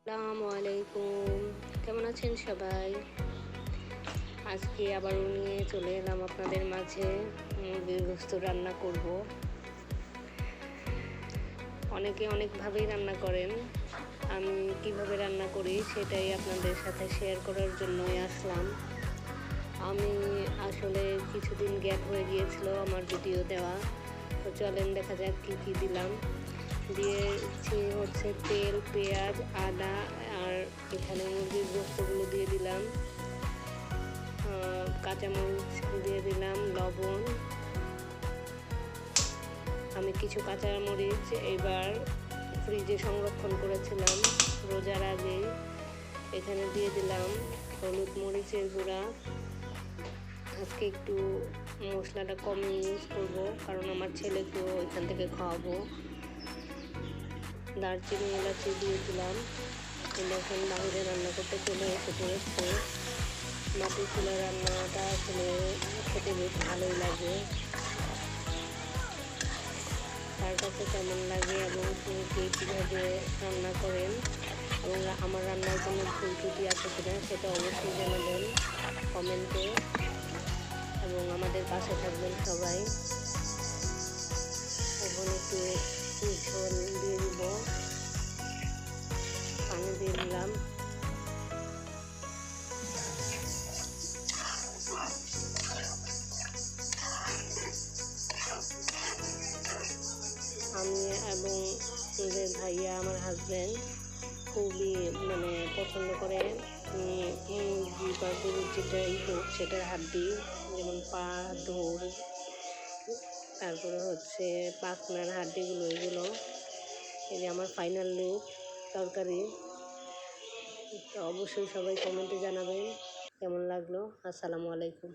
আসসালামু আলাইকুম। কেমন আছেন সবাই? আজকে আবারও নিয়ে চলে এলাম আপনাদের মাঝে মুরগির গোশত রান্না করব। অনেকে অনেকভাবেই রান্না করেন। আমি কিভাবে রান্না করি সেটাই আপনাদের সাথে শেয়ার করার জন্যই আসলাম। আমি আসলে কিছুদিন গ্যাপ হয়ে গিয়েছিল আমার ভিডিও দেওয়া। তো চলেন দেখা যাক কী কী দিলাম। দিয়েছি হচ্ছে তেল, পেঁয়াজ, আদা, আর এখানে মুরগির গোশতগুলো দিয়ে দিলাম, কাঁচামরিচ দিয়ে দিলাম, লবণ। আমি কিছু কাঁচামরিচ এবার ফ্রিজে সংরক্ষণ করেছিলাম রোজার আগেই। এখানে দিয়ে দিলাম হলুদ মরিচের গুঁড়া। আজকে একটু মশলাটা কম ইউজ করব, কারণ আমার ছেলেকেও এখান থেকে খাওয়াবো। দারচিনি, এলাচি দিয়ে দিলাম। এখন বাইরে রান্না করতে চলে এসে পড়েছে। মাটির চুলা রান্নাটা আসলে খেতে বেশ ভালোই লাগে। তার কাছে কেমন লাগে এবং কে কীভাবে রান্না করেন এবং আমার রান্নার কোনো ভুল ত্রুটি আছে কিনা সেটা অবশ্যই জানাবেন কমেন্টে, এবং আমাদের পাশে থাকবেন সবাই। এখন একটু ঝোল দিয়ে দিব, পানি দিয়ে দিলাম। আমি এবং ভাইয়া, আমার হাজব্যান্ড খুবই পছন্দ করে মুরগি বা গরুর যেটাই হোক সেটার হাড্ডি, যেমন পা, দোল, তারপরে হচ্ছে পাখনার হাড্ডিগুলো, এগুলো। এই যে আমার ফাইনাল লুক তরকারি। তো অবশ্যই সবাই কমেন্টে জানাবেন কেমন লাগলো। আসসালামু আলাইকুম।